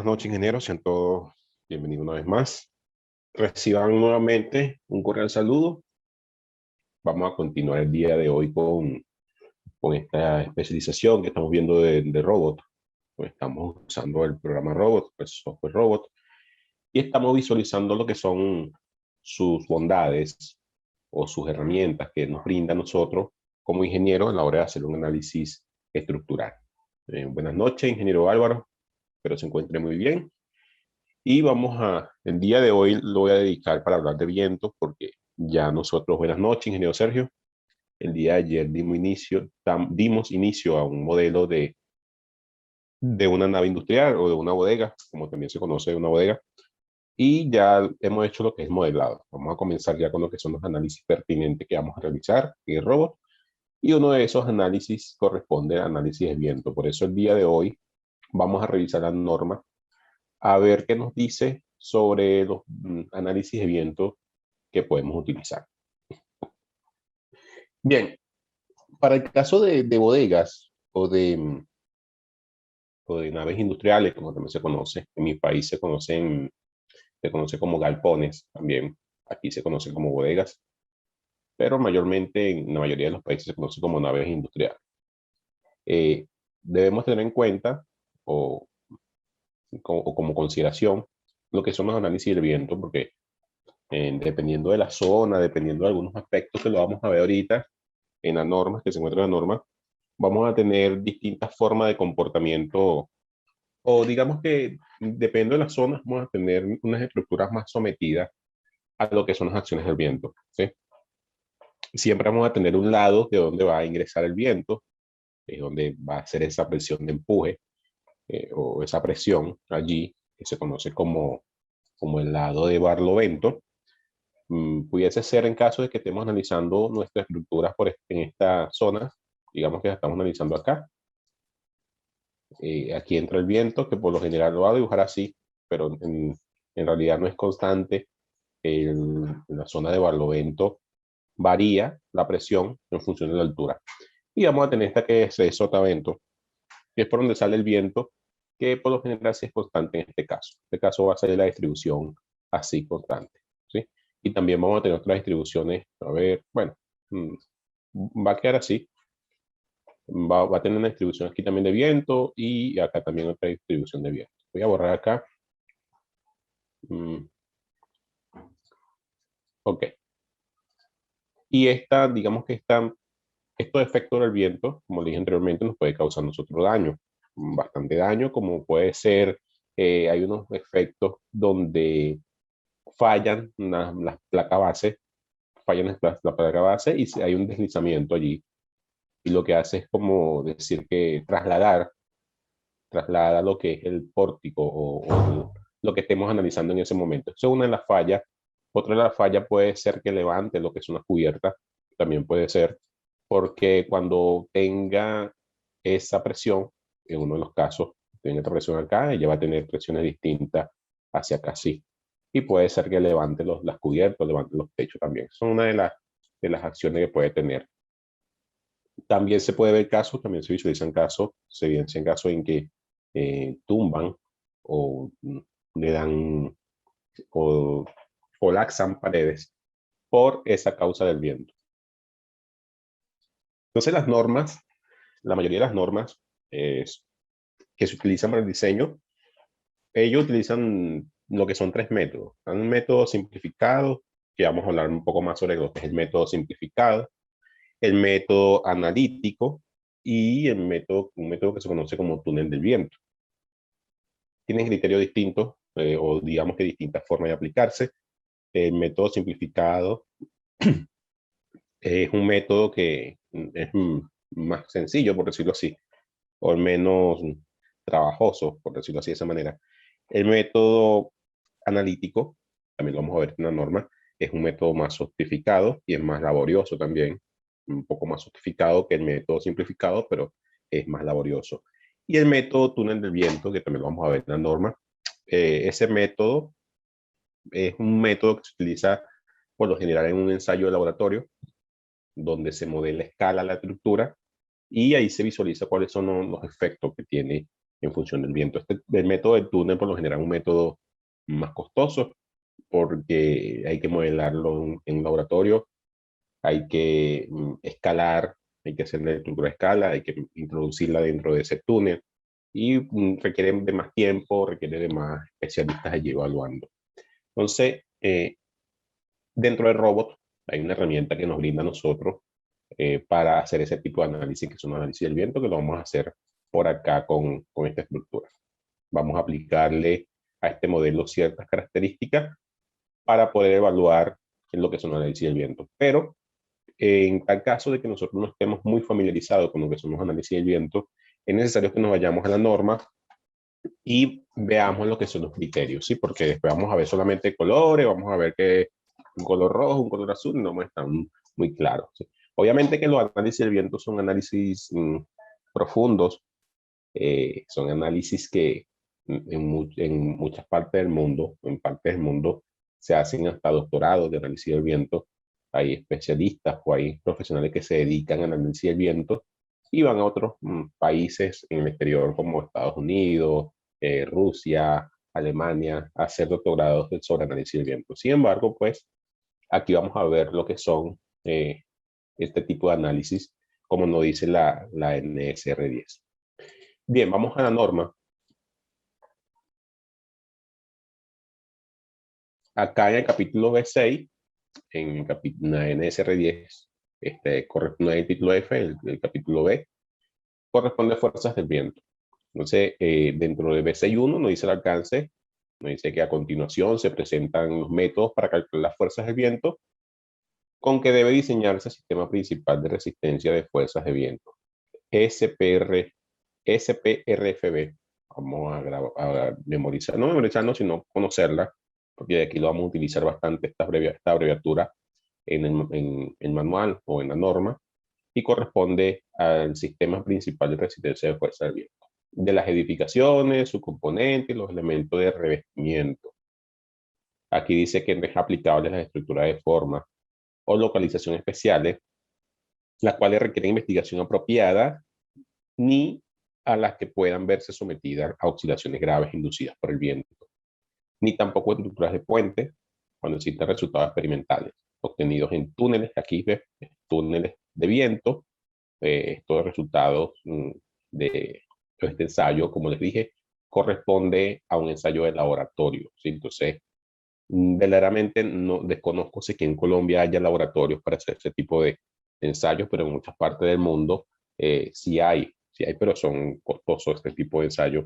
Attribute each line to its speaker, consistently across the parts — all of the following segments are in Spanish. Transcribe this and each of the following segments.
Speaker 1: buenas noches, ingenieros. Sean todos bienvenidos una vez más. Reciban nuevamente un cordial saludo. Vamos a continuar el día de hoy con esta especialización que estamos viendo de robot. Pues estamos usando el programa robot, el software robot, y estamos visualizando lo que son sus bondades o sus herramientas que nos brinda a nosotros como ingenieros a la hora de hacer un análisis estructural. Buenas noches, ingeniero Álvaro. Espero se encuentre muy bien. Y el día de hoy lo voy a dedicar para hablar de vientos, porque ya nosotros, buenas noches, ingeniero Sergio. El día de ayer dimos inicio a un modelo de una nave industrial o de una bodega, como también se conoce una bodega, y ya hemos hecho lo que es modelado. Vamos a comenzar ya con lo que son los análisis pertinentes que vamos a realizar en el robot, y uno de esos análisis corresponde al análisis de viento. Por eso el día de hoy vamos a revisar la norma a ver qué nos dice sobre los análisis de viento que podemos utilizar. Bien, para el caso de bodegas o de naves industriales, como también se conoce, en mi país se conoce como galpones también, aquí se conoce como bodegas, pero mayormente en la mayoría de los países se conoce como naves industriales. Debemos tener en cuenta o como consideración lo que son los análisis del viento, porque dependiendo de la zona, dependiendo de algunos aspectos que lo vamos a ver ahorita en las normas, que se encuentran en la norma, vamos a tener distintas formas de comportamiento, o digamos que depende de la zona, vamos a tener unas estructuras más sometidas a lo que son las acciones del viento, ¿sí? Siempre vamos a tener un lado de donde va a ingresar el viento, es donde va a ser esa presión de empuje, o esa presión allí, que se conoce como el lado de barlovento. Pudiese ser en caso de que estemos analizando nuestras estructuras en esta zona, digamos que la estamos analizando acá. Aquí entra el viento, que por lo general lo va a dibujar así, pero en realidad no es constante. En la zona de barlovento varía la presión en función de la altura. Y vamos a tener esta que es el sotavento, que es por donde sale el viento, que por lo general sí es constante en este caso. En este caso va a ser la distribución así constante, ¿sí? Y también vamos a tener otras distribuciones, a ver, bueno, va a quedar así. Va a tener una distribución aquí también de viento y acá también otra distribución de viento. Voy a borrar acá. Ok. Y digamos que estos efectos del viento, como dije anteriormente, nos puede causar nosotros daño, bastante daño, como puede ser, hay unos efectos donde fallan las placas base, la placa base y hay un deslizamiento allí. Y lo que hace es como decir que traslada lo que es el pórtico o lo que estemos analizando en ese momento. Eso es una de las fallas. Otra de las fallas puede ser que levante lo que es una cubierta, también puede ser, porque cuando tenga esa presión, en uno de los casos, tiene esta presión acá, ella va a tener presiones distintas hacia acá, sí. Y puede ser que levante las cubiertas, levante los techos también. Son una de las acciones que puede tener. También se puede ver casos, también se visualizan casos, se evidencian casos en que tumban o le dan o colapsan paredes por esa causa del viento. Entonces la mayoría de las normas que se utilizan para el diseño, ellos utilizan lo que son tres métodos. Un método simplificado, que vamos a hablar un poco más sobre lo que es el método simplificado, el método analítico y un método que se conoce como túnel del viento. Tienen criterios distintos, o digamos que distintas formas de aplicarse. El método simplificado es un método que es más sencillo, por decirlo así, o menos trabajoso, por decirlo así de esa manera. El método analítico, también lo vamos a ver en la norma, es un método más sofisticado y es más laborioso también, un poco más sofisticado que el método simplificado, pero es más laborioso. Y el método túnel del viento, que también lo vamos a ver en la norma, ese método es un método que se utiliza por lo general en un ensayo de laboratorio, donde se modela a escala la estructura y ahí se visualiza cuáles son los efectos que tiene en función del viento. El método del túnel por lo general es un método más costoso porque hay que modelarlo en un laboratorio, hay que escalar, hay que hacer la estructura de escala, hay que introducirla dentro de ese túnel y requiere de más tiempo, requiere de más especialistas allí evaluando. Entonces, dentro del robot hay una herramienta que nos brinda a nosotros para hacer ese tipo de análisis, que es un análisis del viento, que lo vamos a hacer por acá con esta estructura. Vamos a aplicarle a este modelo ciertas características para poder evaluar en lo que son análisis del viento. Pero en tal caso de que nosotros no estemos muy familiarizados con lo que son los análisis del viento, es necesario que nos vayamos a la norma y veamos lo que son los criterios, ¿sí? Porque después vamos a ver solamente colores, vamos a ver que un color rojo, un color azul, no me están muy claros, ¿sí? Obviamente que los análisis del viento son análisis profundos, son análisis que en muchas partes del mundo, en partes del mundo, se hacen hasta doctorados de análisis del viento. Hay especialistas o hay profesionales que se dedican al análisis del viento y van a otros países en el exterior como Estados Unidos, Rusia, Alemania, a hacer doctorados sobre análisis del viento. Sin embargo, pues aquí vamos a ver lo que son este tipo de análisis, como nos dice la NSR10. Bien, vamos a la norma. Acá en el capítulo B6, en la NSR10, corresponde el título F, el capítulo B, corresponde a fuerzas del viento. Entonces, dentro de B6.1 nos dice el alcance, nos dice que a continuación se presentan los métodos para calcular las fuerzas del viento, con que debe diseñarse el sistema principal de resistencia de fuerzas de viento, SPRFB. Vamos a memorizar, no memorizarnos, sino conocerla, porque de aquí lo vamos a utilizar bastante esta abreviatura en el manual o en la norma, y corresponde al sistema principal de resistencia de fuerza del viento, de las edificaciones, sus componentes, los elementos de revestimiento. Aquí dice que es aplicable a las estructuras de forma o localización especiales, las cuales requieren investigación apropiada, ni a las que puedan verse sometidas a oscilaciones graves inducidas por el viento, ni tampoco estructuras de puente cuando existen resultados experimentales obtenidos en túneles, aquí ves, túneles de viento. Estos resultados de este ensayo, como les dije, corresponde a un ensayo de laboratorio, ¿sí? Entonces, verdaderamente no desconozco si aquí en Colombia haya laboratorios para hacer ese tipo de ensayos, pero en muchas partes del mundo sí hay, pero son costosos este tipo de ensayos.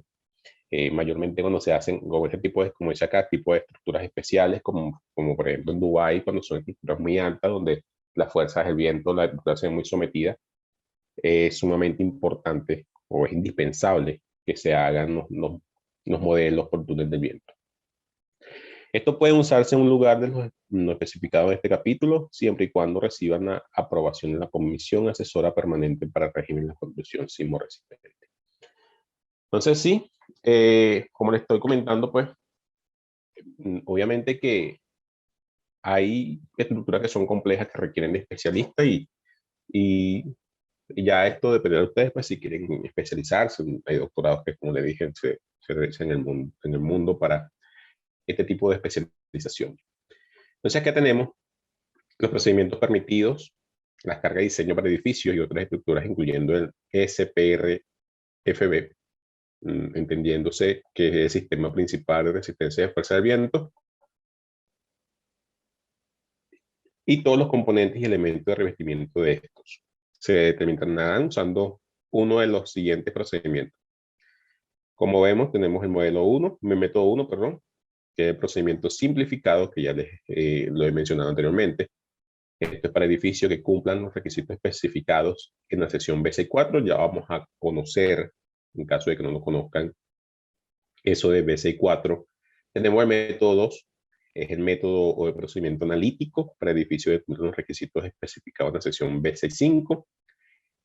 Speaker 1: Mayormente cuando se hacen como ese tipo de, como dice acá, tipo de estructuras especiales, como por ejemplo en Dubái, cuando son estructuras muy altas, donde las fuerzas del viento, la estructura se ve muy sometida, es sumamente importante o es indispensable que se hagan los modelos por túnel del viento. Esto puede usarse en un lugar de lo especificado en este capítulo, siempre y cuando reciban la aprobación de la Comisión Asesora Permanente para el Régimen de Conducción Sismo-Resistente. Entonces, sí, como les estoy comentando, pues, obviamente que hay estructuras que son complejas que requieren de especialistas y ya esto depende de ustedes, pues, si quieren especializarse. Hay doctorados que, como le dije, se realizan en el mundo para este tipo de especialización. Entonces, acá tenemos los procedimientos permitidos, las cargas de diseño para edificios y otras estructuras, incluyendo el SPRFB, entendiéndose que es el sistema principal de resistencia de fuerza del viento, y todos los componentes y elementos de revestimiento de estos. Se determinarán usando uno de los siguientes procedimientos. Como vemos, tenemos el método 1, perdón, que es el procedimiento simplificado, que ya lo he mencionado anteriormente. Esto es para edificios que cumplan los requisitos especificados en la sección B64. Ya vamos a conocer, en caso de que no lo conozcan, eso de B64. Tenemos el método 2, es el método o el procedimiento analítico para edificios que cumplen los requisitos especificados en la sección B65.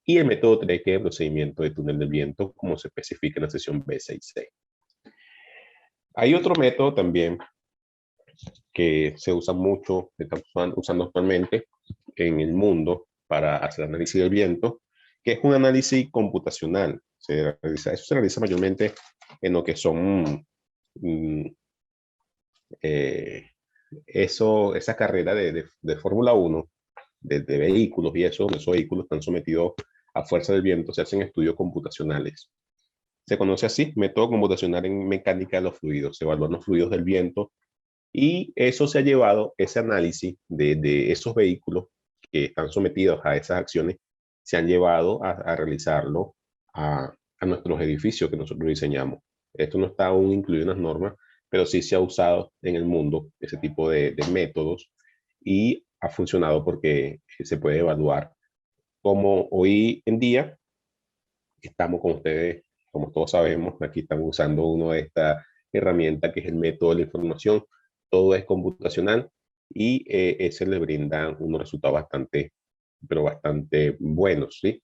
Speaker 1: Y el método 3, que es el procedimiento de túnel del viento, como se especifica en la sección B66. Hay otro método también que se usa mucho, que estamos usando actualmente en el mundo para hacer análisis del viento, ¿Qué es un análisis computacional? Eso se realiza mayormente en lo que son esa carrera de Fórmula 1, de vehículos y eso, esos vehículos están sometidos a fuerza del viento, se hacen estudios computacionales. Se conoce así, método computacional en mecánica de los fluidos. Se evalúan los fluidos del viento y eso se ha llevado, ese análisis de esos vehículos que están sometidos a esas acciones, se han llevado a realizarlo a nuestros edificios que nosotros diseñamos. Esto no está aún incluido en las normas, pero sí se ha usado en el mundo ese tipo de métodos y ha funcionado porque se puede evaluar. Como hoy en día estamos con ustedes, como todos sabemos, aquí estamos usando una de estas herramientas que es el método de la información. Todo es computacional y ese le brinda unos resultados bastante, pero bastante buenos, ¿sí?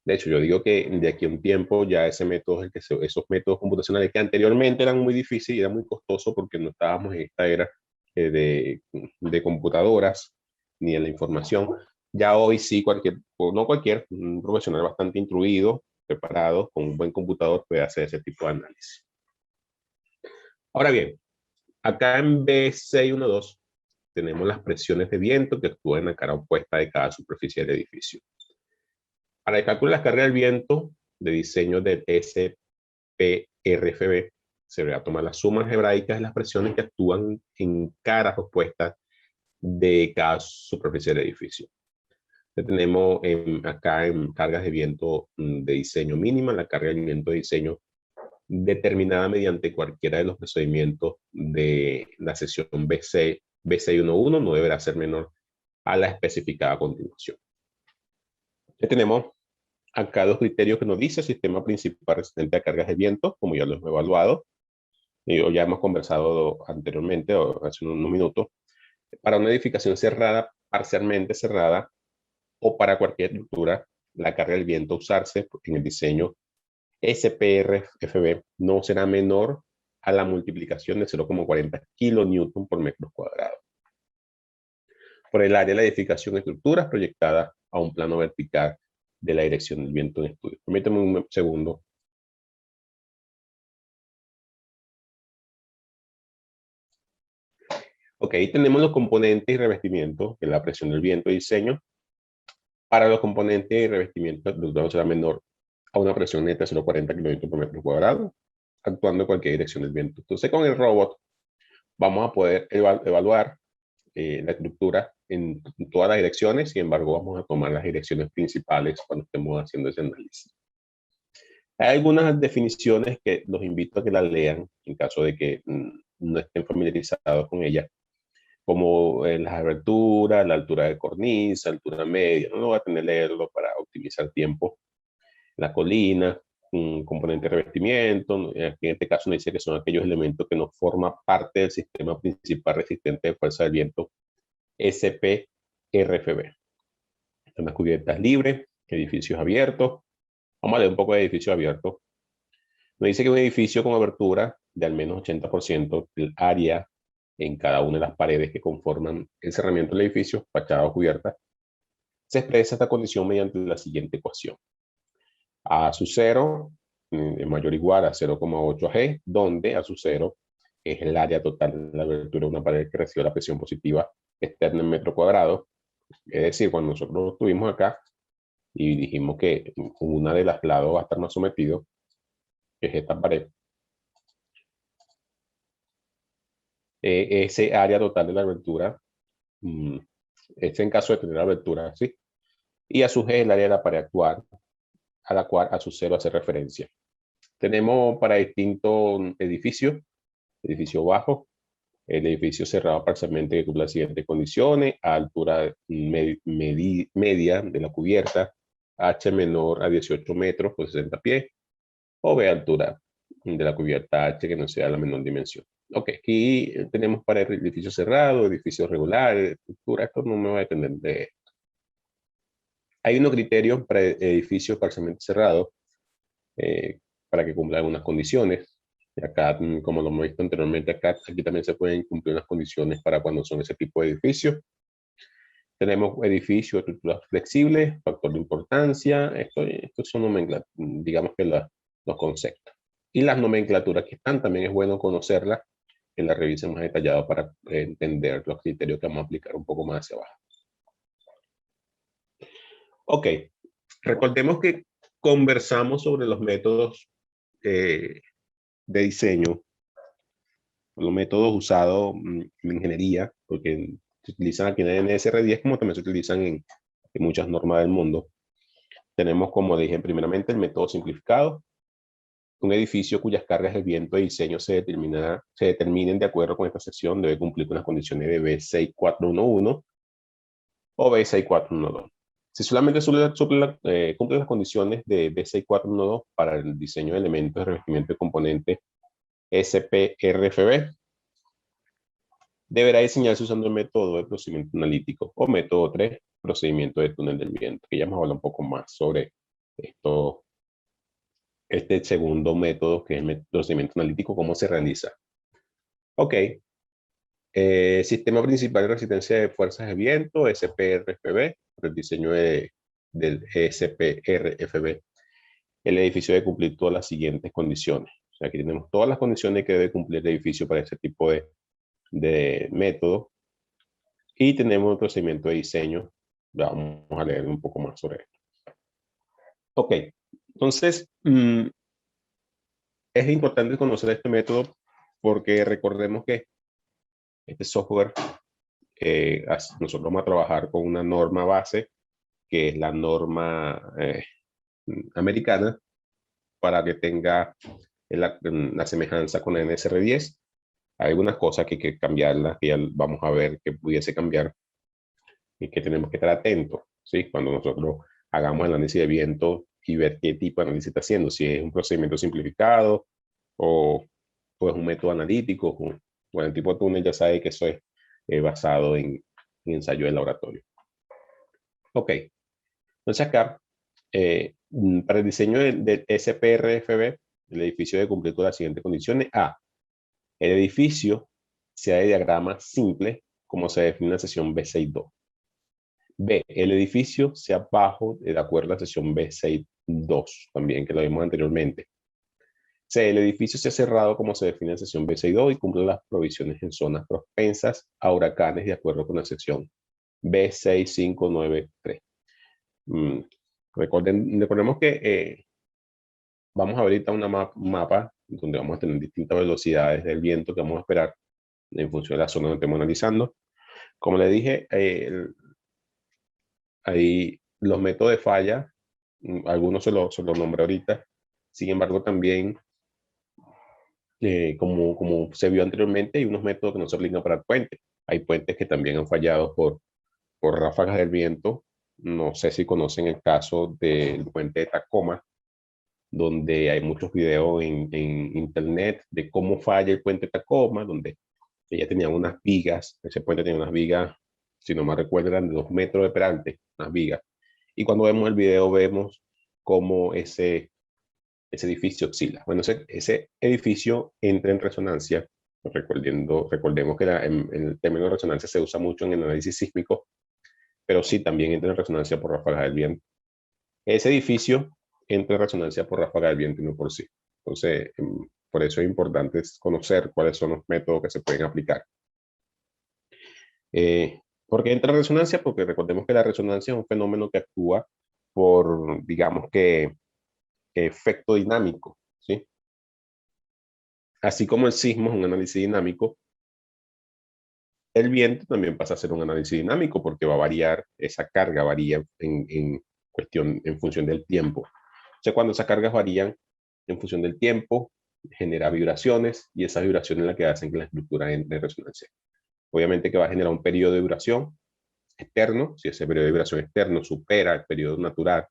Speaker 1: De hecho, yo digo que de aquí a un tiempo ya ese método, esos métodos computacionales que anteriormente eran muy difíciles y eran muy costosos porque no estábamos en esta era de computadoras ni en la información. Ya hoy sí, no cualquier, un profesional bastante instruido, preparado, con un buen computador puede hacer ese tipo de análisis. Ahora bien, acá en B612 tenemos las presiones de viento que actúan en la cara opuesta de cada superficie del edificio. Para el cálculo de las cargas del viento de diseño del SPRFB, se va a tomar las sumas algebraicas de las presiones que actúan en caras opuestas de cada superficie del edificio. Tenemos acá en cargas de viento de diseño mínima, la carga de viento de diseño determinada mediante cualquiera de los procedimientos de la sección B611, no deberá ser menor a la especificada a continuación. Ya tenemos acá dos criterios que nos dice el sistema principal resistente a cargas de viento, como ya lo hemos evaluado, y ya hemos conversado anteriormente, o hace unos minutos, para una edificación cerrada, parcialmente cerrada, o para cualquier estructura, la carga del viento a usarse en el diseño SPRFB no será menor a la multiplicación de 0,40 kilonewton por metro cuadrado. Por el área de la edificación estructuras proyectadas a un plano vertical de la dirección del viento en estudio. Permítame un segundo. Ok, ahí tenemos los componentes y revestimientos, que es la presión del viento y diseño. Para los componentes y revestimientos, el resultado será menor a una presión neta de 0,40 kN por metro cuadrado, actuando en cualquier dirección del viento. Entonces, con el robot vamos a poder evaluar la estructura en todas las direcciones. Sin embargo, vamos a tomar las direcciones principales cuando estemos haciendo ese análisis. Hay algunas definiciones que los invito a que las lean en caso de que no estén familiarizados con ellas, como las aberturas, la altura de cornisa, altura media. No voy a tener que leerlo para optimizar tiempo. La colina, un componente de revestimiento. Aquí en este caso nos dice que son aquellos elementos que no forman parte del sistema principal resistente de fuerza del viento SPRFB. Las cubiertas libres, edificios abiertos. Vamos a leer un poco de edificios abiertos. Nos dice que un edificio con abertura de al menos 80% del área en cada una de las paredes que conforman el cerramiento del edificio, fachada o cubierta, se expresa esta condición mediante la siguiente ecuación. A sub 0 es mayor o igual a 0,8 G, donde A sub 0 es el área total de la abertura de una pared que recibe la presión positiva externa en metro cuadrado. Es decir, cuando nosotros estuvimos acá y dijimos que una de las lados va a estar más sometido, que es esta pared, ese área total de la abertura, es en caso de tener abertura, ¿sí? Y A sub G es el área de la pared actual, a la cual A sub 0 hace referencia. Tenemos para distintos edificios, edificio bajo, el edificio cerrado parcialmente que cumple las siguientes condiciones: a altura media de la cubierta, H menor a 18 metros por 60 pies, o B altura de la cubierta H que no sea la menor dimensión. Ok, aquí tenemos para el edificio cerrado, edificio regular, estructura. Esto no me va a depender de esto. Hay unos criterios para edificios parcialmente cerrados para que cumplan algunas condiciones. Acá, como lo hemos visto anteriormente, aquí también se pueden cumplir unas condiciones para cuando son ese tipo de edificios. Tenemos edificio, estructuras flexibles, factor de importancia. Estos son digamos que los conceptos. Y las nomenclaturas que están, también es bueno conocerlas, que las revisen más detallado para entender los criterios que vamos a aplicar un poco más hacia abajo. Ok, recordemos que conversamos sobre los métodos de diseño, los métodos usados en ingeniería, porque se utilizan aquí en NSR10 como también se utilizan en muchas normas del mundo. Tenemos, como dije primeramente, el método simplificado. Un edificio cuyas cargas de viento y diseño se determinen de acuerdo con esta sección debe cumplir con las condiciones de B6411 o B6412. Si solamente cumple las condiciones de B6412 para el diseño de elementos de revestimiento de componentes SPRFB, deberá diseñarse usando el método de procedimiento analítico o método 3, procedimiento de túnel del viento, que ya vamos a hablar un poco más sobre esto, este segundo método, que es el procedimiento analítico, cómo se realiza. Ok. Sistema principal de resistencia de fuerzas de viento, SPRFB, el diseño del SPRFB. El edificio debe cumplir todas las siguientes condiciones. O sea, aquí tenemos todas las condiciones que debe cumplir el edificio para ese tipo de método. Y tenemos el procedimiento de diseño. Vamos a leer un poco más sobre esto. Ok, entonces, es importante conocer este método porque recordemos que este software, nosotros vamos a trabajar con una norma base, que es la norma americana, para que tenga la semejanza con el NSR10. Hay algunas cosas que hay que cambiarlas, que ya vamos a ver que pudiese cambiar y que tenemos que estar atentos, ¿sí? Cuando nosotros hagamos el análisis de viento y ver qué tipo de análisis está haciendo, si es un procedimiento simplificado o es un método analítico, o el tipo de túnel, ya sabe que eso es basado en ensayo de laboratorio. Ok, entonces acá, para el diseño del SPRFB, el edificio debe cumplir con las siguientes condiciones. A, el edificio sea de diagrama simple, como se define en la sección B62. B, el edificio sea bajo de acuerdo a la sección B62, también que lo vimos anteriormente. C, el edificio sea cerrado como se define en la sección B62 y cumple las provisiones en zonas propensas a huracanes de acuerdo con la sección B6593. Recordemos que vamos a ver ahorita un mapa donde vamos a tener distintas velocidades del viento que vamos a esperar en función de la zona donde estemos analizando. Como le dije, ahí los métodos de falla, algunos se los nombré ahorita. Sin embargo, también, como se vio anteriormente, hay unos métodos que no se aplican para puentes. Hay puentes que también han fallado por ráfagas del viento. No sé si conocen el caso del puente de Tacoma, donde hay muchos videos en internet de cómo falla el puente de Tacoma, donde ella tenía unas vigas, ese puente tenía unas vigas, si no me recuerdo, eran de 2 metros de perante, unas vigas. Y cuando vemos el video vemos cómo ese edificio oscila. Bueno, ese edificio entra en resonancia. Recordemos que el término de resonancia se usa mucho en el análisis sísmico, pero sí también entra en resonancia por ráfagas del viento. Ese edificio entra en resonancia por ráfagas del viento y no por sí. Entonces, por eso es importante conocer cuáles son los métodos que se pueden aplicar. ¿Por qué entra en resonancia? Porque recordemos que la resonancia es un fenómeno que actúa por, digamos que, efecto dinámico, ¿sí? Así como el sismo es un análisis dinámico, el viento también pasa a ser un análisis dinámico porque va a variar, esa carga varía en función del tiempo. O sea, cuando esas cargas varían en función del tiempo, genera vibraciones y esas vibraciones son las que hacen que la estructura entre en resonancia. Obviamente que va a generar un periodo de duración externo, si ese periodo de vibración externo supera el periodo natural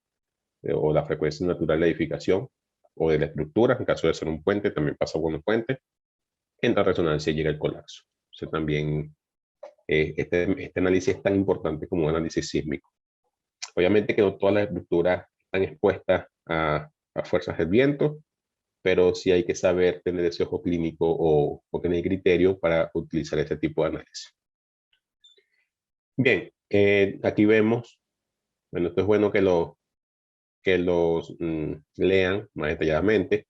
Speaker 1: o la frecuencia natural de la edificación o de la estructura, en caso de ser un puente, también pasa con un puente, entra en resonancia y llega el colapso. O sea, también este análisis es tan importante como un análisis sísmico. Obviamente que no todas las estructuras están expuestas a fuerzas del viento, pero sí hay que saber tener ese ojo clínico o tener criterio para utilizar este tipo de análisis. Bien, Aquí vemos, bueno, esto es bueno que los lean más detalladamente.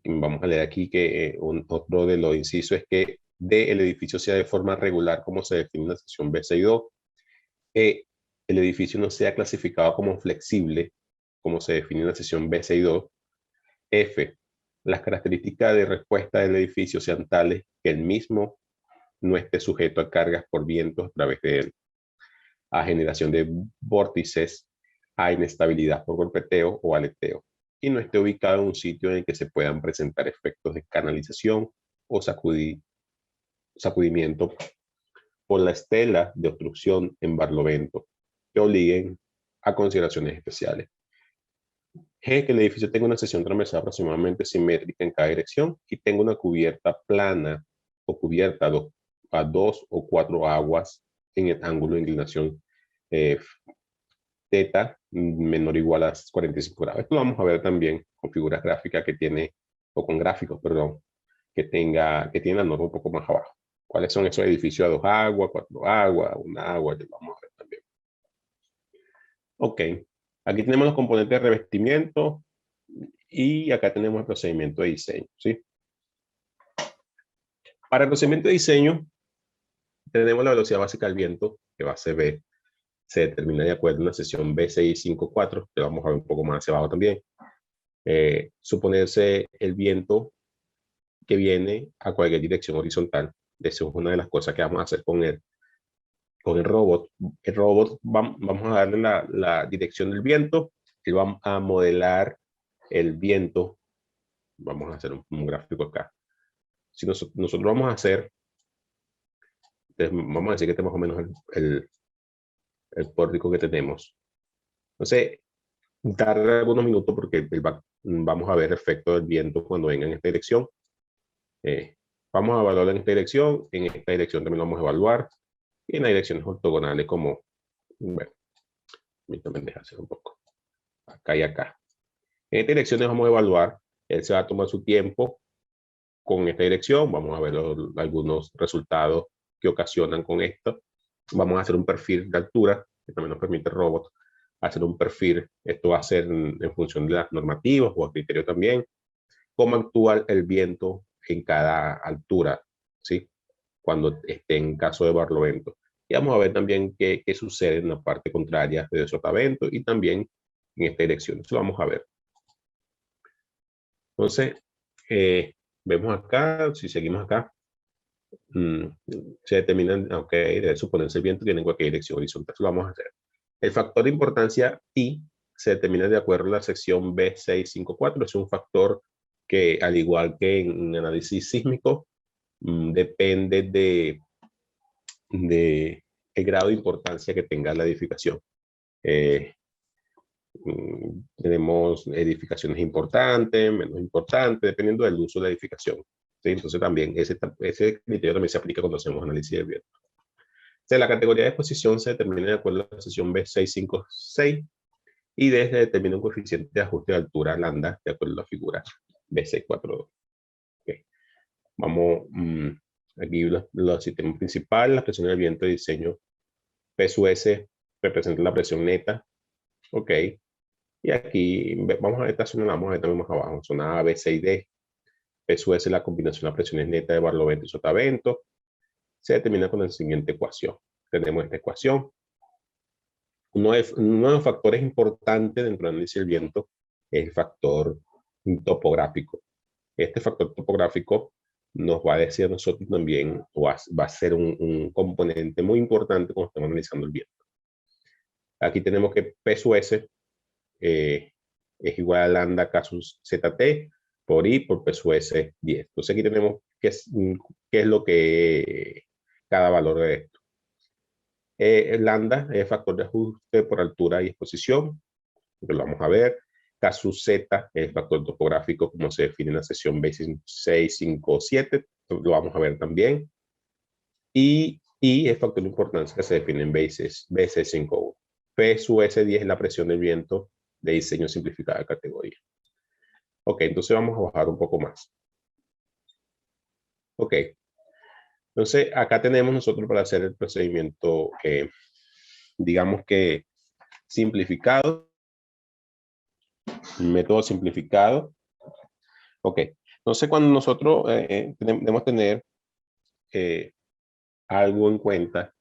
Speaker 1: Vamos a leer aquí que otro de los incisos es que D, el edificio sea de forma regular como se define en la sección B62. E, el edificio no sea clasificado como flexible como se define en la sección B62. F, las características de respuesta del edificio sean tales que el mismo no esté sujeto a cargas por vientos a través de él, a generación de vórtices, a inestabilidad por golpeteo o aleteo, y no esté ubicado en un sitio en el que se puedan presentar efectos de canalización o sacudimiento por la estela de obstrucción en barlovento que obliguen a consideraciones especiales. G, que el edificio tenga una sección transversal aproximadamente simétrica en cada dirección y tenga una cubierta plana o cubierta a 2 o 4 aguas en el ángulo de inclinación θ menor o igual a 45 grados. Esto lo vamos a ver también con figuras gráficas que tiene, o con gráficos, perdón, que tiene la norma un poco más abajo. ¿Cuáles son esos edificios a 2 aguas, 4 aguas, 1 agua? Ya vamos a ver también. Ok, aquí tenemos los componentes de revestimiento y acá tenemos el procedimiento de diseño, ¿sí? Para el procedimiento de diseño, tenemos la velocidad básica del viento, que va a ser B, se determina de acuerdo a una sección B654, que vamos a ver un poco más hacia abajo también. Suponerse el viento que viene a cualquier dirección horizontal. Eso es una de las cosas que vamos a hacer con el robot. El robot, vamos a darle la dirección del viento y vamos a modelar el viento. Vamos a hacer un gráfico acá. Si nosotros vamos a hacer, vamos a decir que este es más o menos el pórtico que tenemos. Entonces, dar algunos minutos porque vamos a ver el efecto del viento cuando venga en esta dirección. Vamos a evaluar en esta dirección también lo vamos a evaluar, y en las direcciones ortogonales como, bueno, también deja hacer un poco, acá y acá. En esta dirección vamos a evaluar, él se va a tomar su tiempo con esta dirección, vamos a ver algunos resultados que ocasionan con esto. Vamos a hacer un perfil de altura, que también nos permite el robot hacer un perfil. Esto va a ser en función de las normativas o a criterio también, cómo actúa el viento en cada altura, ¿sí? Cuando esté en caso de barlovento. Y vamos a ver también qué sucede en la parte contraria de sotavento y también en esta dirección. Eso lo vamos a ver. Entonces, vemos acá, si seguimos acá, se determinan, ok, debe suponerse el viento tiene en cualquier dirección horizontal. Eso lo vamos a hacer. El factor de importancia I se determina de acuerdo a la sección B654. Es un factor que, al igual que en análisis sísmico, depende de el grado de importancia que tenga la edificación. Tenemos edificaciones importantes, menos importantes, dependiendo del uso de la edificación. ¿Sí? Entonces también ese criterio también se aplica cuando hacemos análisis de viento. Entonces, la categoría de exposición se determina de acuerdo a la sección B656 y desde determina un coeficiente de ajuste de altura lambda de acuerdo a la figura B642. Okay. Vamos, aquí los sistemas principales, la presión del viento de diseño P sub S representa la presión neta. Ok. Y aquí vamos a ver esta zona, vamos a ver también más abajo, zona A, B, C y D. P sub S la combinación de presiones netas de barlovento y sotavento. Se determina con la siguiente ecuación. Tenemos esta ecuación. Uno de los factores importantes dentro del análisis del viento es el factor topográfico. Este factor topográfico nos va a decir a nosotros también, o va a ser un componente muy importante cuando estamos analizando el viento. Aquí tenemos que P sub S es igual a lambda K sub ZT por I por P sub S 10. Entonces aquí tenemos qué es lo que cada valor de esto. Lambda es el factor de ajuste por altura y exposición, lo vamos a ver. K sub Z es el factor topográfico como se define en la sección B657, lo vamos a ver también. Y I es el factor de importancia que se define en B651. P sub S10 es la presión del viento de diseño simplificada de categoría. Ok, entonces vamos a bajar un poco más. Ok, entonces acá tenemos nosotros para hacer el procedimiento digamos que simplificado. Método simplificado. Ok. Entonces, cuando nosotros debemos tener algo en cuenta,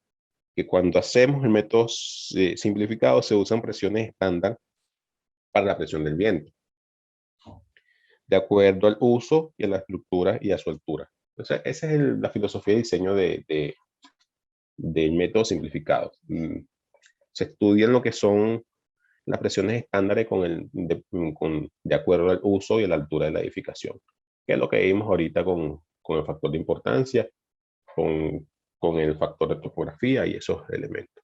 Speaker 1: que cuando hacemos el método simplificado se usan presiones estándar para la presión del viento, de acuerdo al uso y a la estructura y a su altura. Entonces, esa es la filosofía de diseño del método simplificado. Se estudian lo que son las presiones estándares de acuerdo al uso y a la altura de la edificación, que es lo que vimos ahorita con el factor de importancia, con el factor de topografía y esos elementos.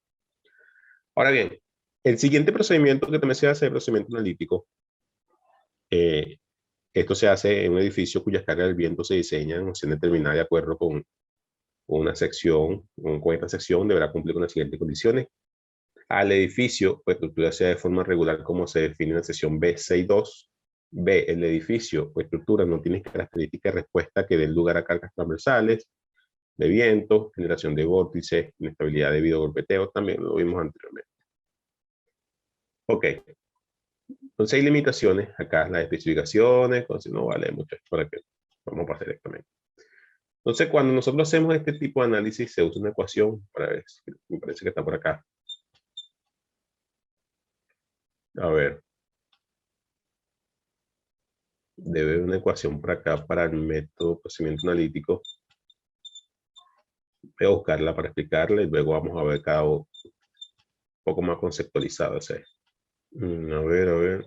Speaker 1: Ahora bien, el siguiente procedimiento que también se hace es el procedimiento analítico. Esto se hace en un edificio cuyas cargas del viento se diseñan o se determinadas de acuerdo con una sección, con esta sección deberá cumplir con las siguientes condiciones. Al edificio o estructura sea de forma regular como se define en la sección B62. B, el edificio o estructura no tiene características de respuesta que den lugar a cargas transversales, de viento, generación de vórtices, inestabilidad debido a golpeteo, también lo vimos anteriormente. Ok. Entonces hay limitaciones, acá las especificaciones, entonces no vale mucho para que vamos a pasar directamente. Entonces cuando nosotros hacemos este tipo de análisis se usa una ecuación para ver, me parece que está por acá. A ver. Debe haber una ecuación por acá para el método de procedimiento analítico. Voy a buscarla para explicarle y luego vamos a ver cada uno un poco más conceptualizado. A ver.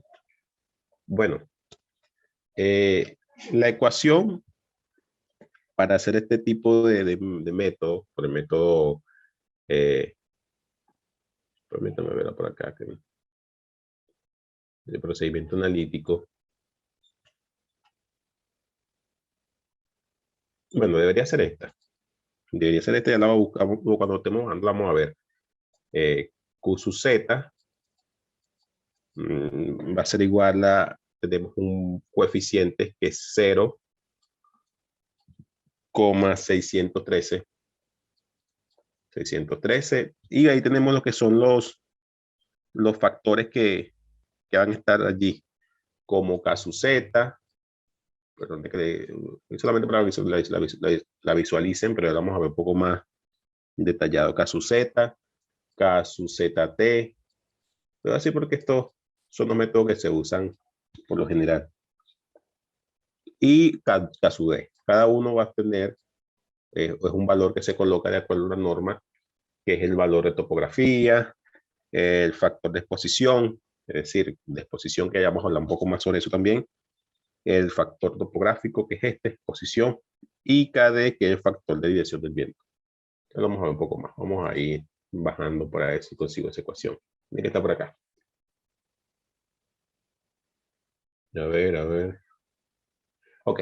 Speaker 1: Bueno, la ecuación para hacer este tipo de método, por el método, permítame verla por acá, el procedimiento analítico. Bueno, debería ser esta. Debería ser esta, ya la vamos a buscar cuando estemos bajando, la vamos a ver. Q sub Z va a ser igual a, tenemos un coeficiente que es 0,613. 613. Y ahí tenemos lo que son los factores que van a estar allí, como K sub Z. Perdón, solamente para que la visualicen, pero vamos a ver un poco más detallado. K sub Z, K sub ZT. Pero así porque estos son los métodos que se usan por lo general. Y K sub D. Cada uno va a tener, es un valor que se coloca de acuerdo a una norma, que es el valor de topografía, el factor de exposición, es decir, de exposición, que ya vamos a hablar un poco más sobre eso también, el factor topográfico, que es exposición, y KD, que es el factor de dirección del viento. Entonces vamos a ver un poco más. Vamos a ir bajando para ver si consigo esa ecuación. Mira que está por acá. A ver. Ok.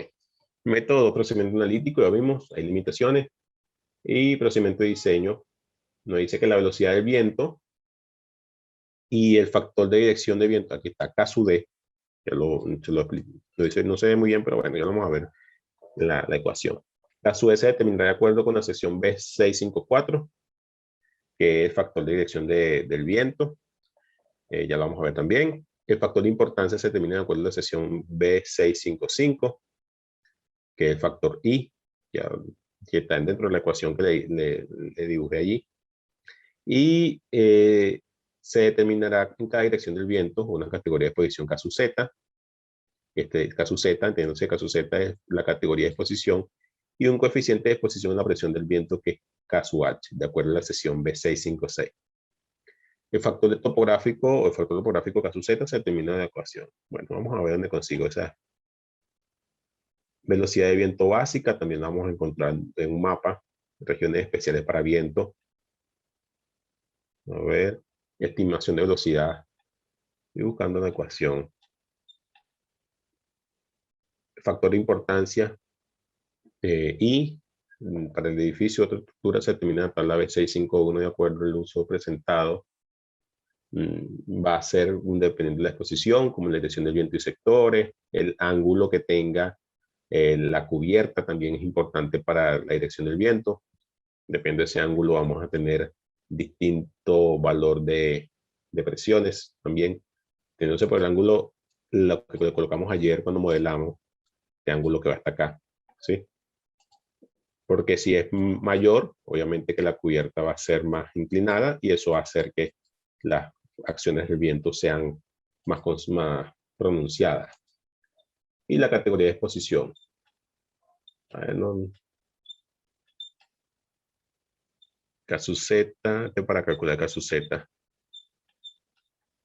Speaker 1: Método, procedimiento analítico, ya vimos, hay limitaciones. Y procedimiento de diseño, nos dice que la velocidad del viento y el factor de dirección de viento, aquí está K sub D, ya lo dice, no se ve muy bien, pero bueno, ya vamos a ver la ecuación. K sub D se determinará de acuerdo con la sección B654, que es el factor de dirección del viento, ya lo vamos a ver también. El factor de importancia se determina de acuerdo a la sección B655, que es el factor I, que está dentro de la ecuación que le dibujé allí. Y se determinará en cada dirección del viento una categoría de posición K sub Z. K sub Z, entendiéndose K sub Z es la categoría de exposición, y un coeficiente de exposición a la presión del viento que es K sub H, de acuerdo a la sección B656. El factor topográfico o el factor topográfico K sub Z se determina de la ecuación. Bueno, vamos a ver dónde consigo esa velocidad de viento básica. También la vamos a encontrar en un mapa, regiones especiales para viento. A ver, estimación de velocidad. Estoy buscando la ecuación. Factor de importancia y para el edificio otra estructura se determina la tabla B651 de acuerdo al uso presentado. Va a ser dependiendo de la exposición, como la dirección del viento y sectores, el ángulo que tenga la cubierta también es importante para la dirección del viento. Depende de ese ángulo vamos a tener distinto valor de presiones también, teniéndose por el ángulo, lo que le colocamos ayer cuando modelamos, este ángulo que va hasta acá, ¿sí? Porque si es mayor, obviamente que la cubierta va a ser más inclinada y eso va a hacer que las acciones del viento sean más pronunciadas. Y la categoría de exposición. A ver, no. Casu Z, para calcular casu Z.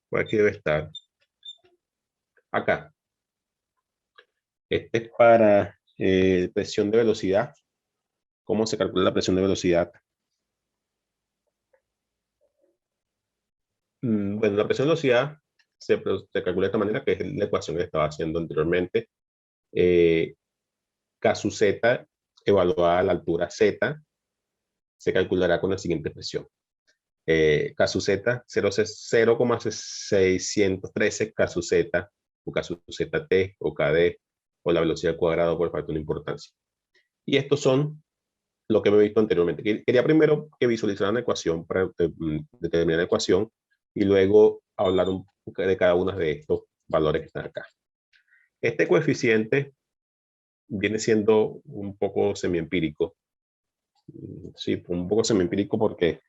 Speaker 1: Por aquí debe estar. Acá. Este es para presión de velocidad. ¿Cómo se calcula la presión de velocidad? Bueno, la presión de velocidad se calcula de esta manera, que es la ecuación que estaba haciendo anteriormente. Casu Z evaluada a la altura Z se calculará con la siguiente expresión. Casu Z 0,613 Casu Z o Casu ZT o KD o la velocidad al cuadrado por factor de importancia. Y estos son lo que me he visto anteriormente. Quería primero que visualizaran la ecuación para determinar la ecuación y luego hablar de cada uno de estos valores que están acá. Este coeficiente viene siendo un poco semiempírico. Sí, un poco semiempírico porque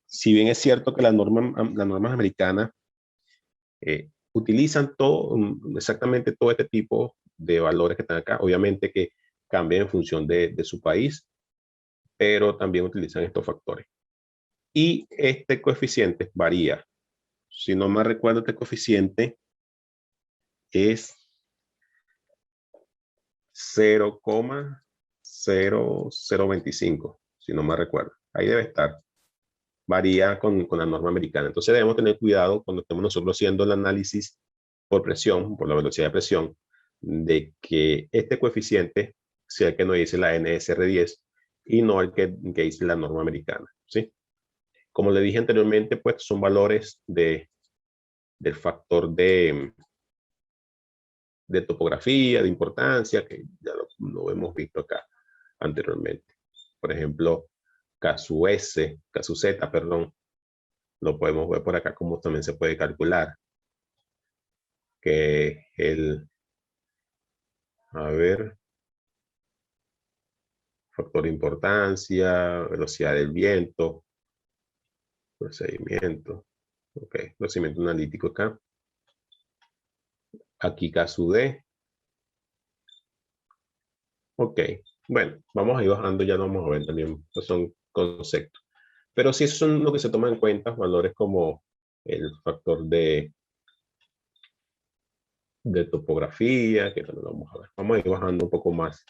Speaker 1: si bien es cierto que las normas americanas utilizan exactamente todo este tipo de valores que están acá, obviamente que cambian en función de su país, pero también utilizan estos factores. Y este coeficiente varía. Si no me recuerdo, este coeficiente es 0,0025, si no me recuerdo. Ahí debe estar. Varía con la norma americana. Entonces debemos tener cuidado cuando estemos nosotros haciendo el análisis por presión, por la velocidad de presión, de que este coeficiente sea el que nos dice la NSR10 y no el que dice la norma americana, ¿sí? Como le dije anteriormente, pues son valores del factor de topografía, de importancia, que ya lo hemos visto acá anteriormente. Por ejemplo, casu Z, perdón, lo podemos ver por acá como también se puede calcular. Que a ver, factor de importancia, velocidad del viento, procedimiento, ok, procedimiento analítico acá. Aquí casu D. Ok, bueno, vamos a ir bajando, ya lo vamos a ver también, estos son conceptos. Pero sí, esos son lo que se toma en cuenta, valores como el factor de topografía, que también lo vamos a ver. Vamos a ir bajando un poco más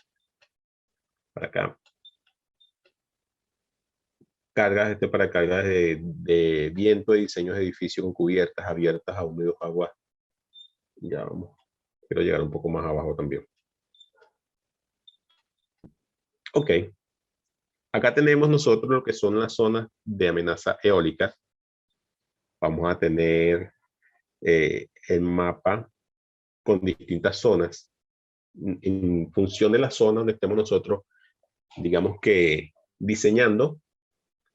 Speaker 1: para acá. Cargas, para cargas de viento, de diseños de edificios con cubiertas abiertas a húmedos aguas. Ya vamos. Quiero llegar un poco más abajo también. Ok. Acá tenemos nosotros lo que son las zonas de amenaza eólica. Vamos a tener el mapa con distintas zonas. En función de la zona donde estemos nosotros, digamos que diseñando,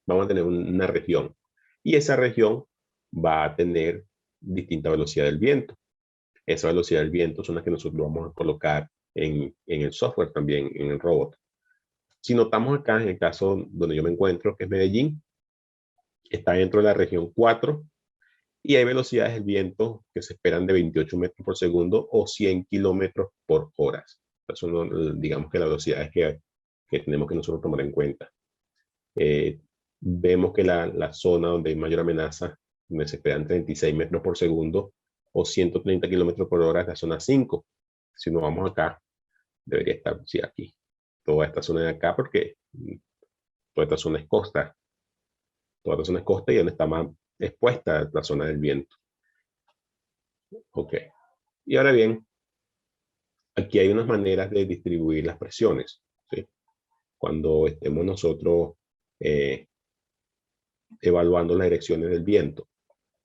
Speaker 1: vamos a tener una región. Y esa región va a tener distinta velocidad del viento. Esa velocidad del viento son las que nosotros vamos a colocar en el software también, en el robot. Si notamos acá, en el caso donde yo me encuentro, que es Medellín, está dentro de la región 4 y hay velocidades del viento que se esperan de 28 metros por segundo o 100 kilómetros por hora. Son, digamos que las velocidades que tenemos que nosotros tomar en cuenta. Vemos que la zona donde hay mayor amenaza, donde se esperan 36 metros por segundo o 130 kilómetros por hora, es la zona 5. Si nos vamos acá, debería estar, sí, aquí. Toda esta zona de acá, porque toda esta zona es costa. Toda esta zona es costa y donde está más expuesta la zona del viento. Ok. Y ahora bien, aquí hay unas maneras de distribuir las presiones, ¿sí? Cuando estemos nosotros evaluando las direcciones del viento.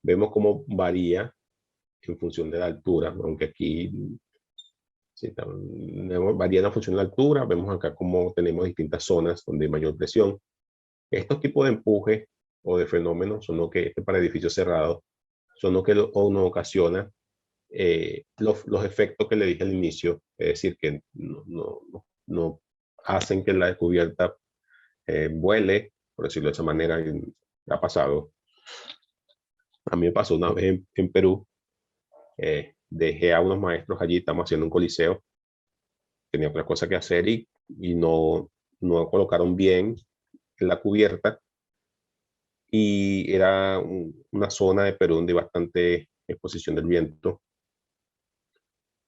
Speaker 1: Vemos cómo varía en función de la altura, aunque aquí sí, varía en función de la altura. Vemos acá cómo tenemos distintas zonas donde hay mayor presión. Estos tipos de empuje o de fenómenos son lo que, para edificios cerrados, son lo que uno ocasiona los efectos que le dije al inicio, es decir, que no hacen que la cubierta vuele, por decirlo de esa manera. Ha pasado. A mí me pasó una vez en Perú. Dejé a unos maestros allí, estamos haciendo un coliseo, tenía otra cosa que hacer y no colocaron bien la cubierta, y era una zona de Perú donde hay bastante exposición del viento,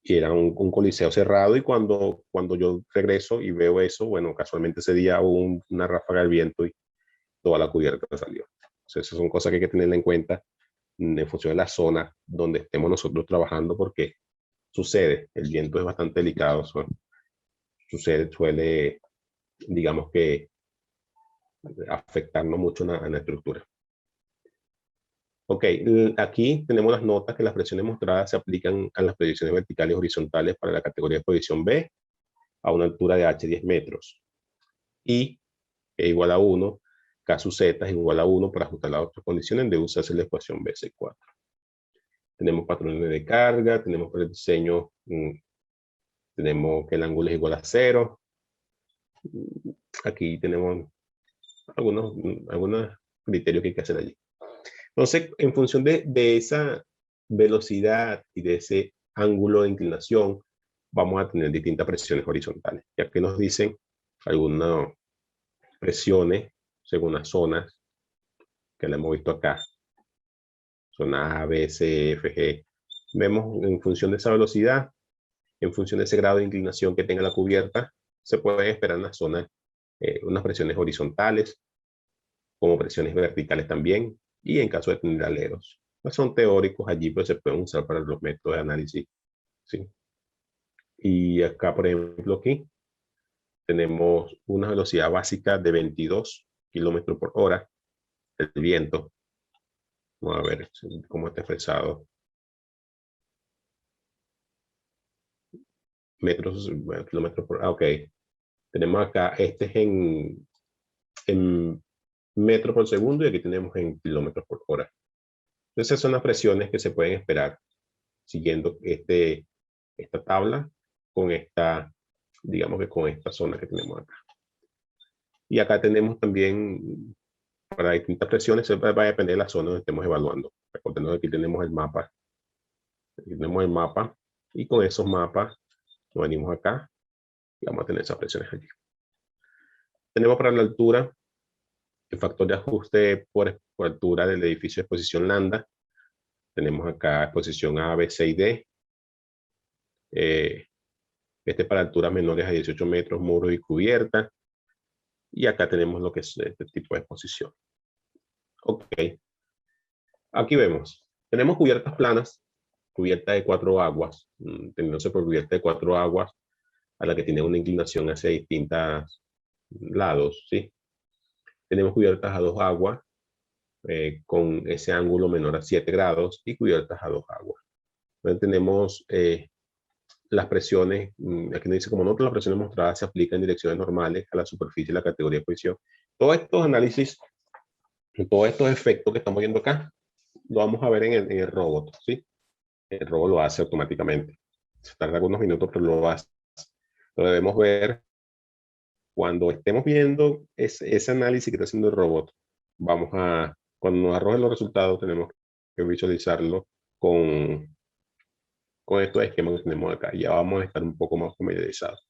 Speaker 1: y era un coliseo cerrado, y cuando yo regreso y veo eso, bueno, casualmente ese día hubo una ráfaga del viento y toda la cubierta salió. Entonces, esas son cosas que hay que tener en cuenta en función de la zona donde estemos nosotros trabajando, porque sucede, el viento es bastante delicado, suele, digamos que, afectarnos mucho en la estructura. Ok, aquí tenemos las notas que las presiones mostradas se aplican a las proyecciones verticales y horizontales para la categoría de posición B a una altura de H 10 metros. Y E igual a 1, K sub Z es igual a 1 para ajustar las otras condiciones de usarse la ecuación BC4. Tenemos patrones de carga, tenemos por el diseño, tenemos que el ángulo es igual a 0. Aquí tenemos algunos criterios que hay que hacer allí. Entonces, en función de esa velocidad y de ese ángulo de inclinación, vamos a tener distintas presiones horizontales. Ya que nos dicen algunas presiones según las zonas que la hemos visto acá. Zona A, B, C, F, G. Vemos en función de esa velocidad, en función de ese grado de inclinación que tenga la cubierta, se pueden esperar en la zona unas presiones horizontales, como presiones verticales también, y en caso de tener aleros. No son teóricos allí, pero se pueden usar para los métodos de análisis. ¿Sí? Y acá, por ejemplo, aquí tenemos una velocidad básica de 22 kilómetros por hora, el viento. Vamos a ver cómo está expresado. Metros, bueno, kilómetros por hora. Ok. Tenemos acá, este es en metros por segundo, y aquí tenemos en kilómetros por hora. Entonces, esas son las presiones que se pueden esperar siguiendo esta tabla con esta, digamos que con esta zona que tenemos acá. Y acá tenemos también para distintas presiones, va a depender de la zona donde estemos evaluando. Recordemos que aquí tenemos el mapa. Aquí tenemos el mapa, y con esos mapas nos venimos acá y vamos a tener esas presiones allí. Tenemos para la altura el factor de ajuste por altura del edificio de exposición lambda. Tenemos acá exposición A, B, C y D. Este para alturas menores a 18 metros, muros y cubierta. Y acá tenemos lo que es este tipo de exposición. Ok. Aquí vemos. Tenemos cubiertas planas, cubierta de 4 aguas, teniéndose por cubierta de 4 aguas a la que tiene una inclinación hacia distintos lados, ¿sí? Tenemos cubiertas a 2 aguas con ese ángulo menor a 7 grados y cubiertas a 2 aguas. Entonces tenemos las presiones, aquí nos dice como nota, las presiones mostradas se aplican en direcciones normales a la superficie de la categoría de posición. Todos estos análisis, todos estos efectos que estamos viendo acá, lo vamos a ver en el robot, ¿sí? El robot lo hace automáticamente. Se tarda algunos minutos, pero lo hace. Lo debemos ver cuando estemos viendo ese análisis que está haciendo el robot. Cuando nos arroje los resultados, tenemos que visualizarlo con estos esquemas que tenemos acá. Ya vamos a estar un poco más familiarizados.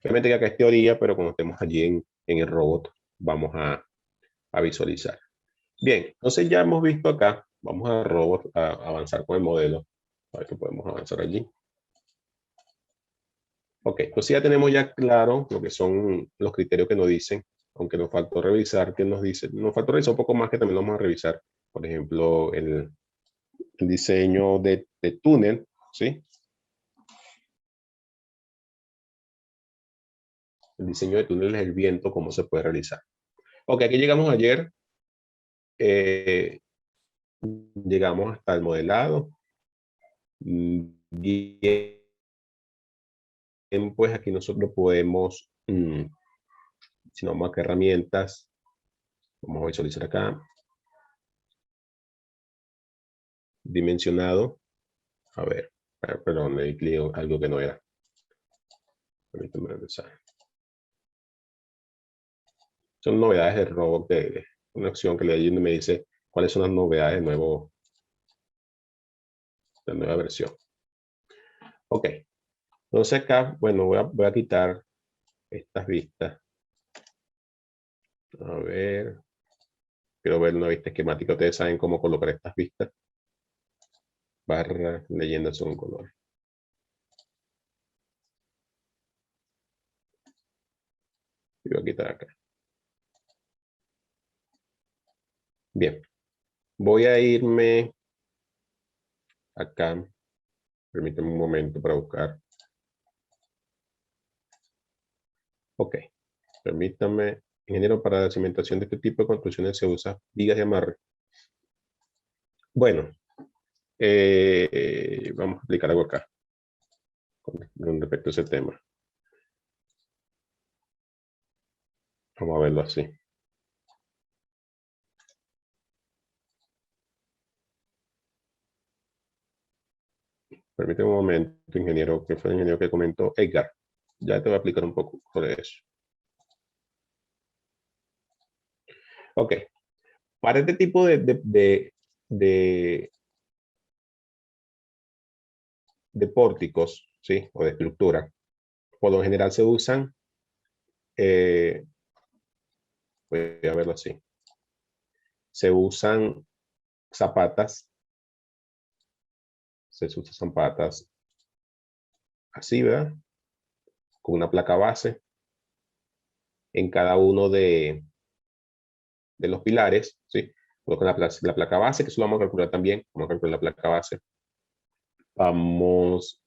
Speaker 1: Obviamente que acá es teoría, pero cuando estemos allí en el robot, vamos a visualizar. Bien, entonces ya hemos visto acá. Vamos a robot a avanzar con el modelo. A ver qué podemos avanzar allí. Ok, entonces ya tenemos ya claro lo que son los criterios que nos dicen, aunque nos faltó revisar qué nos dice. Nos faltó revisar un poco más, que también lo vamos a revisar. Por ejemplo, el diseño de túnel, ¿sí? El diseño de túneles del viento, cómo se puede realizar. Ok, aquí llegamos ayer. Llegamos hasta el modelado. Bien, pues aquí nosotros podemos, si no vamos a qué herramientas, vamos a visualizar acá. dimensionado. A ver, perdón, le di clic a algo que no era. Permítame regresar. Son novedades del robot de una opción que le doy y me dice cuáles son las novedades de nuevo, de nueva versión. Ok. Entonces acá, bueno, voy a quitar estas vistas. A ver. Quiero ver una vista esquemática. Ustedes saben cómo colocar estas vistas. Barra, leyenda según color. Y voy a quitar acá. Bien. Voy a irme acá. Permíteme un momento para buscar. Ok. Permítame. Ingeniero, para la cimentación de este tipo de construcciones se usa vigas de amarre. Bueno, vamos a explicar algo acá con respecto a ese tema. Vamos a verlo así. Permíteme un momento, ingeniero, que fue el ingeniero que comentó, Edgar. Ya te voy a explicar un poco sobre eso. Ok. Para este tipo de pórticos, ¿sí? O de estructura, por lo general se usan, voy a verlo así, se usan zapatas, así, ¿verdad? Con una placa base en cada uno de los pilares, ¿sí? Con la placa base, que eso lo vamos a calcular también, vamos a calcular la placa base. Vamos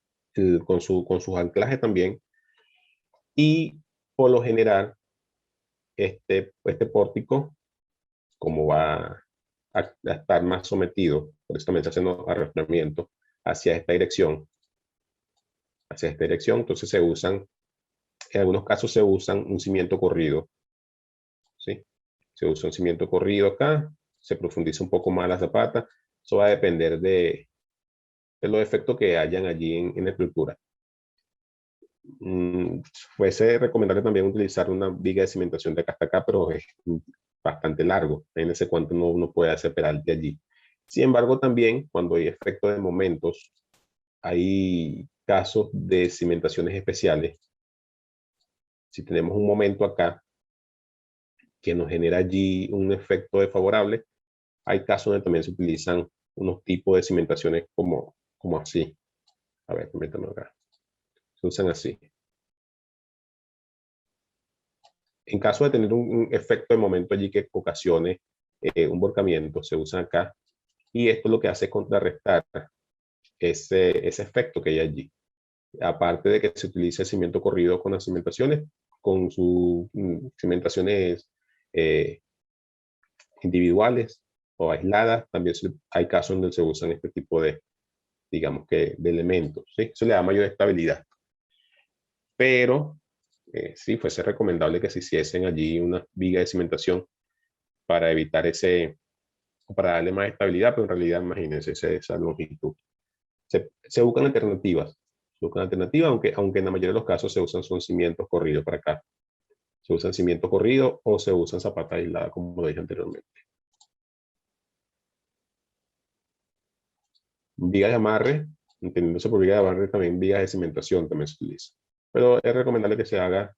Speaker 1: con sus anclajes también. Y por lo general, este pórtico, como va a estar más sometido, por eso también está haciendo arrastramiento hacia esta dirección, entonces se usan, en algunos casos se usan un cimiento corrido, ¿sí? Se usa un cimiento corrido acá, se profundiza un poco más la zapata, eso va a depender de los efectos que hayan allí en la estructura. Fuese recomendable también utilizar una viga de cimentación de acá hasta acá, pero es bastante largo. En ese cuanto no puede hacer pedal de allí. Sin embargo, también cuando hay efecto de momentos, hay casos de cimentaciones especiales. Si tenemos un momento acá que nos genera allí un efecto desfavorable, hay casos donde también se utilizan unos tipos de cimentaciones como así. A ver, permítame acá. Se usan así. En caso de tener un efecto de momento allí que ocasione un volcamiento, se usa acá. Y esto lo que hace es contrarrestar ese efecto que hay allí. Aparte de que se utiliza el cimiento corrido con las cimentaciones, con sus cimentaciones individuales o aisladas, también hay casos donde se usan este tipo de, digamos que, de elementos. ¿Sí? Eso le da mayor estabilidad. Pero sí, fuese recomendable que se hiciesen allí una viga de cimentación para evitar para darle más estabilidad, pero en realidad imagínense esa longitud. Se buscan alternativas, aunque en la mayoría de los casos se usan son cimientos corridos para acá. Se usan cimiento corrido o se usan zapatas aisladas, como lo dije anteriormente. Vigas de amarre, entendiéndose por vigas de amarre, también vigas de cimentación también se utiliza. Pero es recomendable que se haga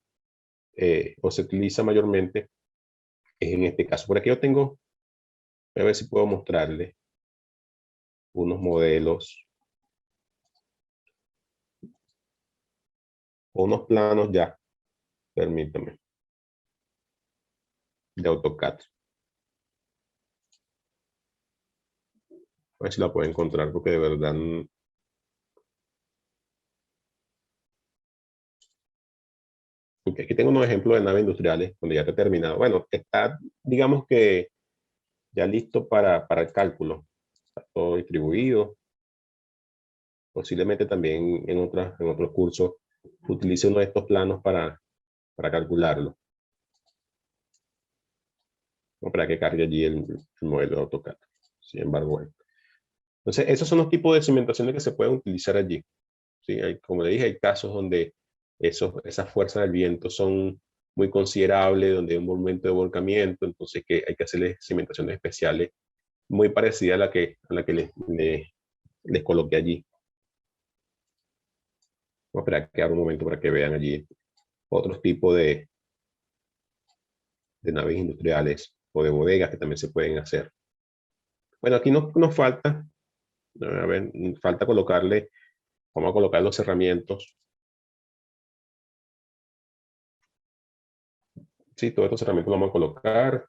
Speaker 1: o se utiliza mayormente en este caso. Por aquí yo tengo, voy a ver si puedo mostrarle unos modelos o unos planos ya, permítame, de AutoCAD. A ver si la puedo encontrar porque de verdad porque aquí tengo unos ejemplos de naves industriales donde ya está terminado. Bueno, está, digamos que ya listo para el cálculo. Está todo distribuido. Posiblemente también en otros cursos utilice uno de estos planos para calcularlo. O para que cargue allí el modelo de AutoCAD. Sin embargo, bueno. Entonces, esos son los tipos de cimentaciones que se pueden utilizar allí. ¿Sí? Como le dije, hay casos donde esas fuerzas del viento son muy considerables, donde hay un momento de volcamiento, entonces que hay que hacerles cimentaciones especiales muy parecida a la que les coloqué allí. Voy a esperar que haga un momento para que vean allí otros tipos de naves industriales o de bodegas que también se pueden hacer. Bueno, aquí nos falta, a ver, falta colocarle, vamos a colocar los cerramientos. Sí, todos estos cerramientos los vamos a colocar.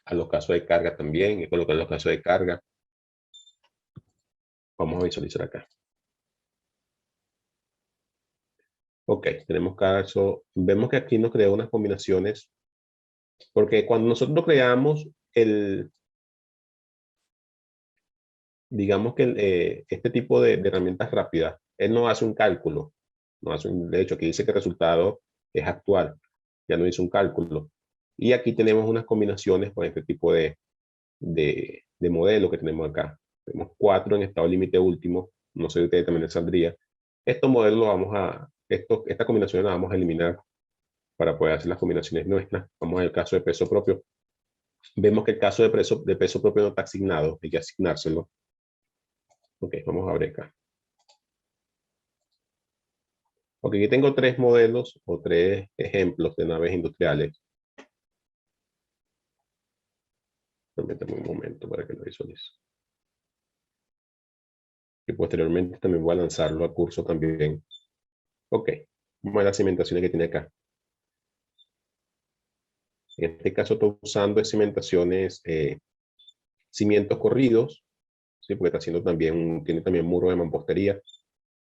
Speaker 1: A los casos de carga también, hay que colocar los casos de carga. Vamos a visualizar acá. Ok, tenemos caso. Vemos que aquí nos crea unas combinaciones, porque cuando nosotros creamos digamos que este tipo de herramientas rápidas, él no hace un cálculo. De hecho, aquí dice que el resultado es actual. Ya no hizo un cálculo. Y aquí tenemos unas combinaciones con este tipo de modelo que tenemos acá. Tenemos 4 en estado límite último. No sé si ustedes también les saldría. Estos modelos esta combinación la vamos a eliminar para poder hacer las combinaciones nuestras. Vamos al caso de peso propio. Vemos que el caso de peso propio no está asignado, hay que asignárselo. Ok, vamos a abrir acá. Ok, aquí tengo 3 modelos o 3 ejemplos de naves industriales. Permítame un momento para que lo visualice. Y posteriormente también voy a lanzarlo a curso también. Ok, vamos a ver las cimentaciones que tiene acá. En este caso estoy usando cimentaciones, cimientos corridos, ¿sí? Porque está haciendo también, tiene también muro de mampostería,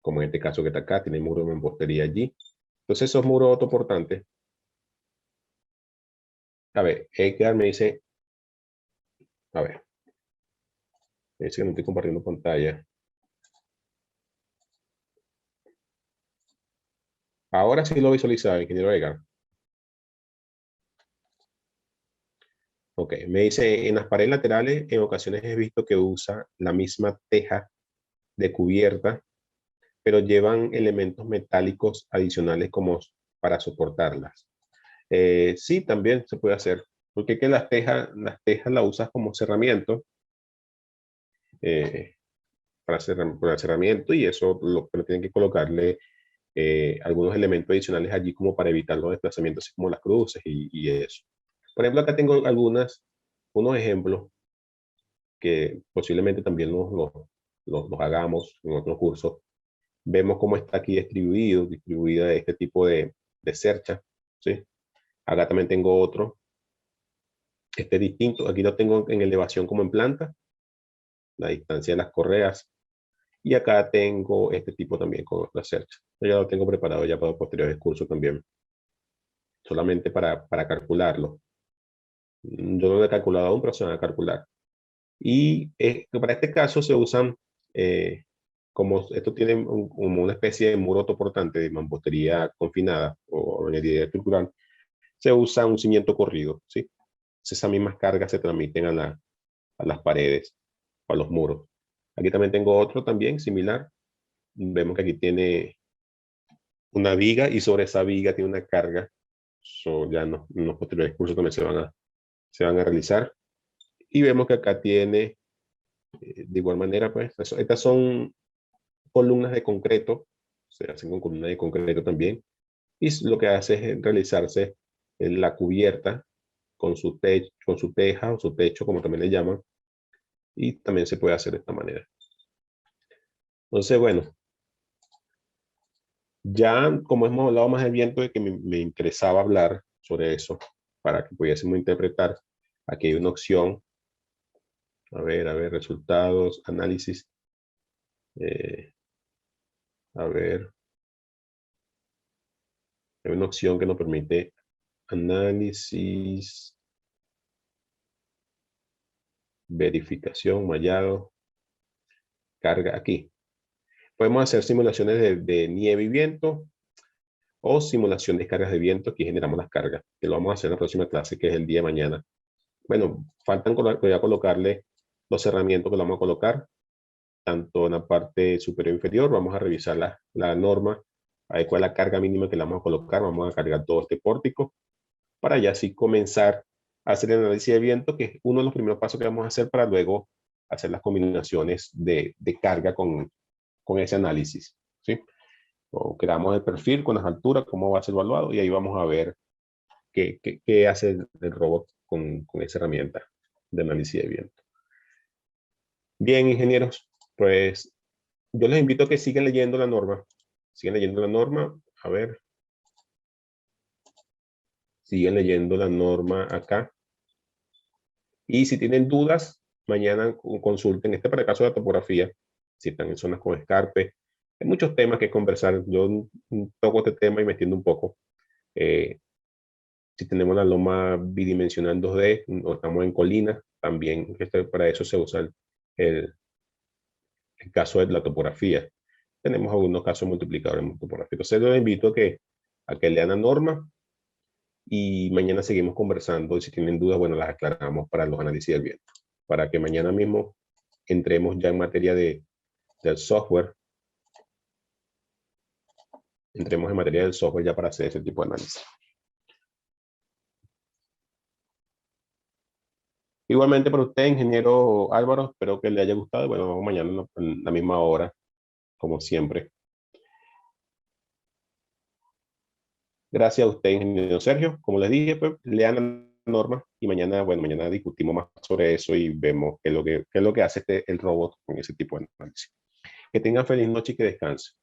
Speaker 1: como en este caso que está acá, tiene muro de mampostería allí. Entonces esos muros autoportantes, a ver, Edgar me dice, a ver, me dice que no estoy compartiendo pantalla. Ahora sí lo visualiza, ingeniero Edgar. Ok, me dice, en las paredes laterales en ocasiones he visto que usa la misma teja de cubierta, pero llevan elementos metálicos adicionales como para soportarlas. Sí, también se puede hacer, porque es que las tejas las usas como cerramiento, eh, para cerramiento, y eso pero tienen que colocarle algunos elementos adicionales allí como para evitar los desplazamientos, así como las cruces y eso. Por ejemplo, acá tengo unos ejemplos que posiblemente también los hagamos en otros cursos. Vemos cómo está aquí distribuida este tipo de cercha, ¿sí? Acá también tengo otro, este distinto, aquí lo tengo en elevación como en planta, la distancia de las correas, y acá tengo este tipo también con la cercha. Yo ya lo tengo preparado ya para posteriores cursos también, solamente para calcularlo. Yo no lo he calculado aún, pero se van a calcular. Y para este caso se usan, como esto tiene como una especie de muro autoportante de mampostería confinada o añadida estructural, se usa un cimiento corrido, ¿sí? Esas mismas cargas se transmiten a las paredes, a los muros. Aquí también tengo otro también similar. Vemos que aquí tiene una viga y sobre esa viga tiene una carga. Ya en los posteriores cursos también se van a realizar. Y vemos que acá tiene, de igual manera, pues, estas son columnas de concreto, se hacen con columnas de concreto también, y lo que hace es realizarse en la cubierta con su teja o su techo, como también le llaman, y también se puede hacer de esta manera. Entonces, bueno, ya como hemos hablado más del viento, de que me interesaba hablar sobre eso, para que pudiésemos interpretar, aquí hay una opción, a ver, resultados, análisis, a ver, hay una opción que nos permite análisis, verificación, mallado, carga aquí. Podemos hacer simulaciones de nieve y viento o simulación de cargas de viento. Aquí generamos las cargas, que lo vamos a hacer en la próxima clase, que es el día de mañana. Bueno, voy a colocarle los herramientas que lo vamos a colocar. tanto en la parte superior e inferior. Vamos a revisar la norma, a ver cuál es la carga mínima que le vamos a colocar. Vamos a cargar todo este pórtico para ya así comenzar a hacer el análisis de viento, que es uno de los primeros pasos que vamos a hacer para luego hacer las combinaciones de carga con ese análisis, ¿sí? O creamos el perfil con las alturas, cómo va a ser evaluado, y ahí vamos a ver qué hace el robot con esa herramienta de análisis de viento. Bien, ingenieros, pues yo les invito a que sigan leyendo la norma. Sigan leyendo la norma. A ver. Siguen leyendo la norma acá. Y si tienen dudas, mañana consulten. Este para el caso de la topografía. Si están en zonas con escarpe. Hay muchos temas que conversar. Yo toco este tema y me extiendo un poco. Si tenemos la loma bidimensional en 2D o estamos en colina, también para eso se usa el caso de la topografía. Tenemos algunos casos multiplicadores en topografía. Entonces, les invito a que lean la norma y mañana seguimos conversando. Y si tienen dudas, bueno, las aclaramos para los análisis del viento. Para que mañana mismo entremos ya en materia del software. Entremos en materia del software ya para hacer ese tipo de análisis. Igualmente para usted, ingeniero Álvaro, espero que le haya gustado. Bueno, vamos mañana en la misma hora, como siempre. Gracias a usted, ingeniero Sergio. Como les dije, pues lean la norma y mañana, bueno, mañana discutimos más sobre eso y vemos qué es lo que hace el robot con ese tipo de análisis. Que tengan feliz noche y que descansen.